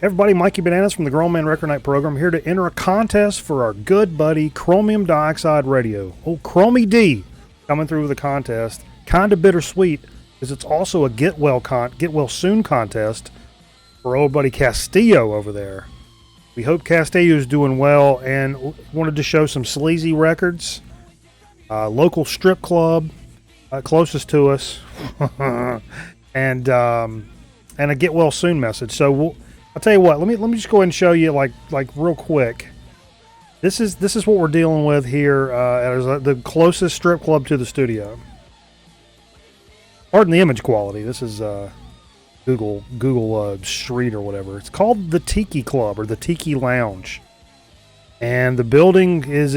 Everybody, Mikey Bananas from the Grown Man Record Night program here to enter a contest for our good buddy Chromium Dioxide Radio. Oh, Chromie D coming through with a contest. Kind of bittersweet because it's also a get well soon contest for old buddy Castillo over there. We hope Castillo's doing well and wanted to show some sleazy records. Local strip club closest to us. and a get well soon message. So I'll tell you what. Let me just go ahead and show you like real quick. This is what we're dealing with here at the closest strip club to the studio. Pardon the image quality. This is Google Street or whatever. It's called the Tiki Club or the Tiki Lounge, and the building is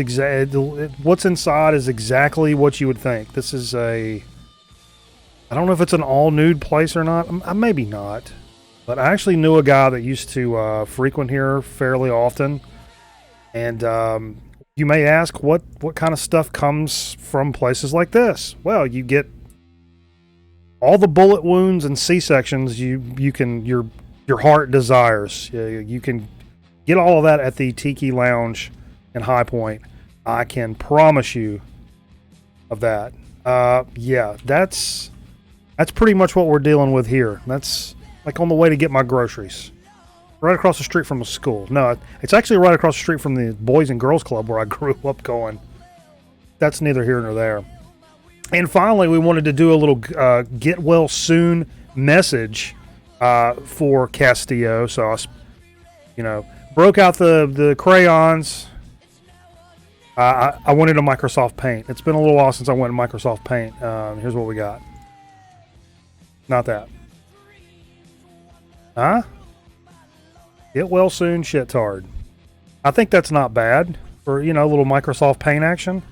what's inside is exactly what you would think. This is I don't know if it's an all nude place or not. Maybe not. But I actually knew a guy that used to frequent here fairly often. And you may ask, what kind of stuff comes from places like this? Well, you get all the bullet wounds and C-sections your heart desires. You can get all of that at the Tiki Lounge in High Point. I can promise you of that. Yeah, that's pretty much what we're dealing with here. That's like on the way to get my groceries. Right across the street from a school. No, it's actually right across the street from the Boys and Girls Club where I grew up going. That's neither here nor there. And finally, we wanted to do a little get well soon message for Castillo. So I, broke out the crayons. I went into Microsoft Paint. It's been a little while since I went to Microsoft Paint. Here's what we got. Not that. Huh? Get well soon, shit-tard. I think that's not bad for, a little Microsoft Paint action.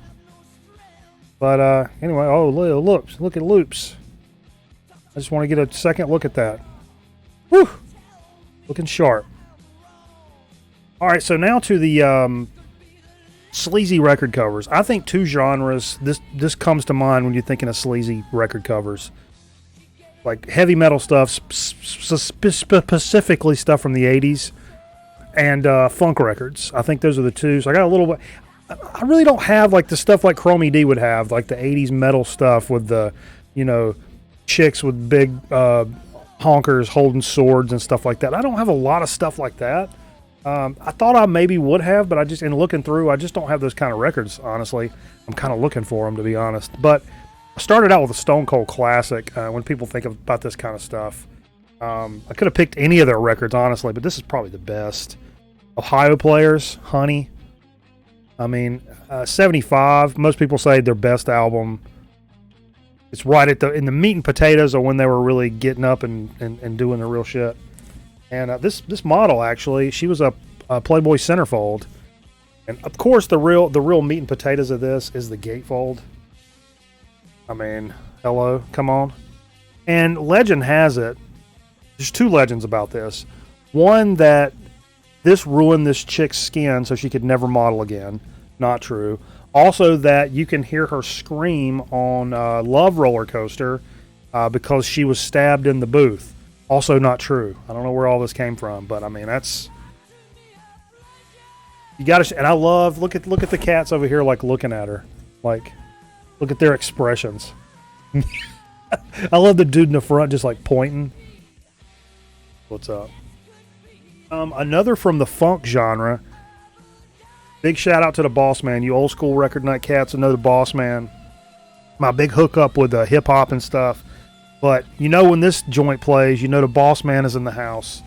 But anyway, look at loops. I just want to get a second look at that. Whew! Looking sharp. All right, so now to the sleazy record covers. I think two genres, this comes to mind when you're thinking of sleazy record covers. Like heavy metal stuff, specifically stuff from the 80s, and funk records. I think those are the two. So I got a little bit. I really don't have like the stuff like Chromie D would have, like the 80s metal stuff with the, chicks with big honkers holding swords and stuff like that. I don't have a lot of stuff like that. I thought I maybe would have, but in looking through, I just don't have those kind of records, honestly. I'm kind of looking for them, to be honest. But I started out with a Stone Cold classic when people think about this kind of stuff. I could have picked any of their records, honestly, but this is probably the best. Ohio Players, Honey. 75. Most people say their best album. It's right in the meat and potatoes of when they were really getting up and doing the real shit. And this model, actually, she was a Playboy centerfold. And, of course, the real meat and potatoes of this is the gatefold. Hello, come on. And legend has it, there's two legends about this. One, that this ruined this chick's skin so she could never model again. Not true. Also, that you can hear her scream on Love Roller Coaster because she was stabbed in the booth. Also not true. I don't know where all this came from, but that's... You gotta... And I love... Look at the cats over here, like, looking at her. Like... Look at their expressions. I love the dude in the front just like pointing. What's up? Another from the funk genre. Big shout out to the Boss Man. You old school record night cats know the Boss Man. My big hookup with hip hop and stuff. But when this joint plays, the Boss Man is in the house.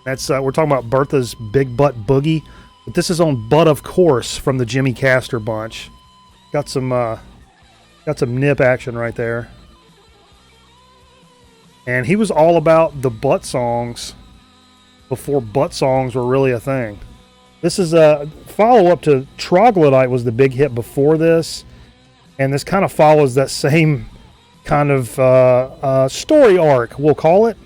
That's we're talking about Bertha's Big Butt Boogie. But this is on Butt of Course from the Jimmy Castor bunch. Got some nip action right there. And he was all about the butt songs before butt songs were really a thing. This is a follow-up to Troglodyte was the big hit before this. And this kind of follows that same kind of story arc, we'll call it,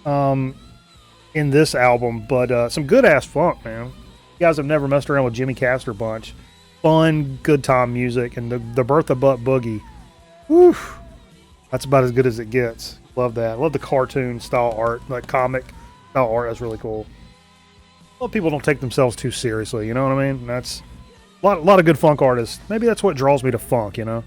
in this album. But some good-ass funk, man. You guys have never messed around with Jimmy Castor bunch. Fun, good time music, and the Bertha Butt Boogie. Whew. That's about as good as it gets. Love that. Love the cartoon style art, like comic style art. That's really cool. Well, people don't take themselves too seriously, you know what I mean? That's a lot of good funk artists. Maybe that's what draws me to funk, you know?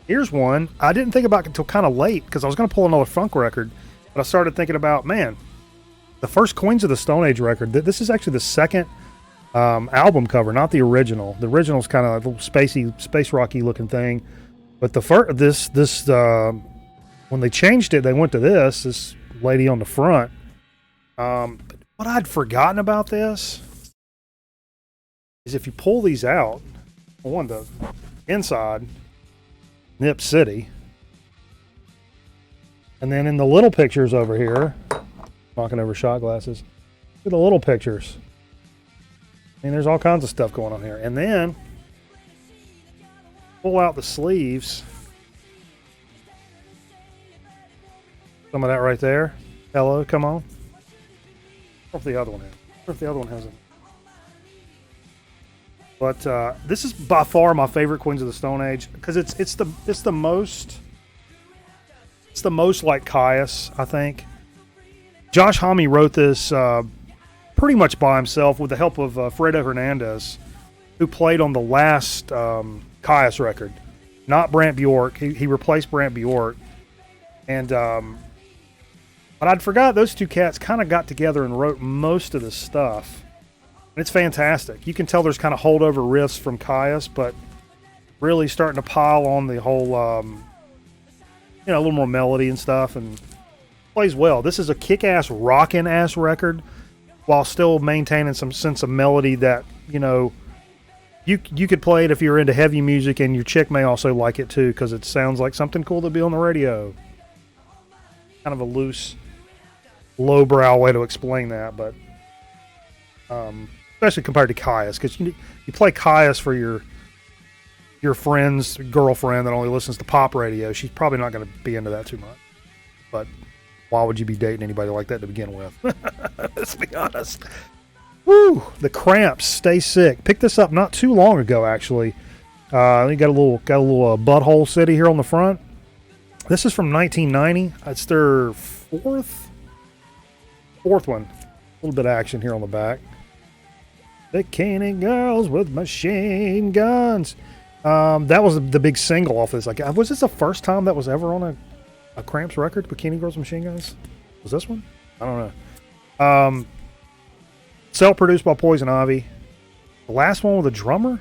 Here's one I didn't think about until kind of late because I was going to pull another funk record, but I started thinking about, man, the first Queens of the Stone Age record. This is actually the second album cover, not the original. The original's kind of a little spacey, space rocky looking thing, but the first when they changed it, they went to this lady on the front. But what I'd forgotten about this is if you pull these out, on the inside, Nip City, and then in the little pictures over here, knocking over shot glasses, look at the little pictures. I mean, there's all kinds of stuff going on here. And then pull out the sleeves. Some of that right there. Hello, come on. What if the other one has? What if the other one hasn't? But this is by far my favorite Queens of the Stone Age because it's the most like Caius, I think. Josh Homme wrote this pretty much by himself with the help of Fredo Hernandez, who played on the last Caius record, not Brant Bjork. He replaced Brant Bjork, and but I'd forgot those two cats kind of got together and wrote most of the stuff. And it's fantastic. You can tell there's kind of holdover riffs from Caius, but really starting to pile on the whole, a little more melody and stuff, and plays well. This is a kick-ass, rockin'-ass record, while still maintaining some sense of melody that, you could play it if you're into heavy music, and your chick may also like it too, because it sounds like something cool to be on the radio. Kind of a loose, lowbrow way to explain that, but especially compared to Caius, because you play Caius for your friend's girlfriend that only listens to pop radio. She's probably not going to be into that too much. But why would you be dating anybody like that to begin with? Let's be honest. Woo! The Cramps, Stay Sick. Picked this up not too long ago, actually. You got a little Butthole City here on the front. This is from 1990. It's their fourth one. A little bit of action here on the back. Bikini girls with machine guns. That was the big single off this. Like, was this the first time that was ever on a Cramps record? Bikini girls with machine guns. Was this one? I don't know. Self-produced by Poison Ivy. The last one with a drummer.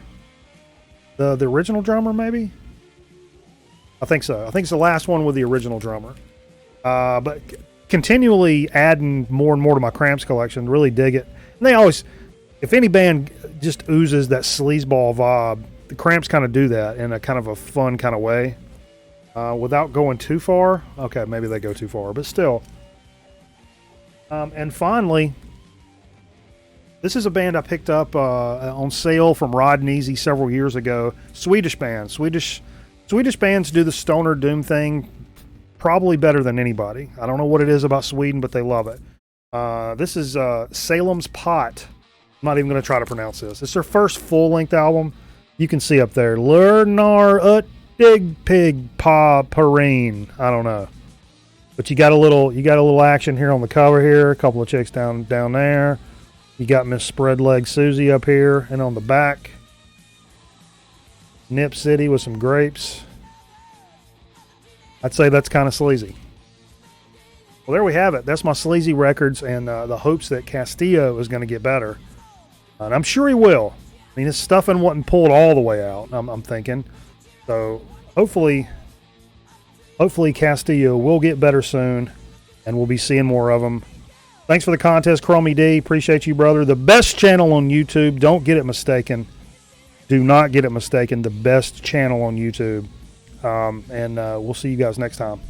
The original drummer, maybe. I think so. I think it's the last one with the original drummer. But continually adding more and more to my Cramps collection. Really dig it. And they always, if any band just oozes that sleazeball vibe, the Cramps kind of do that in a kind of a fun kind of way. Without going too far. Okay, maybe they go too far, but still. And finally, this is a band I picked up on sale from Rod and Easy several years ago. Swedish band. Swedish bands do the stoner doom thing probably better than anybody. I don't know what it is about Sweden, but they love it. This is Salem's Pot. I'm not even going to try to pronounce this. It's their first full-length album. You can see up there, Lernar Uttig Pig Pa Perine. I don't know. But you got a little action here on the cover here. A couple of chicks down there. You got Miss Spread Leg Susie up here, and on the back, Nip City with some grapes. I'd say that's kind of sleazy. Well, there we have it. That's my sleazy records, and the hopes that Castillo is going to get better. And I'm sure he will. I mean, his stuffing wasn't pulled all the way out, I'm thinking. So hopefully Castillo will get better soon, and we'll be seeing more of them. Thanks for the contest, Chromie D. Appreciate you, brother. The best channel on YouTube. Don't get it mistaken. Do not get it mistaken. The best channel on YouTube. And we'll see you guys next time.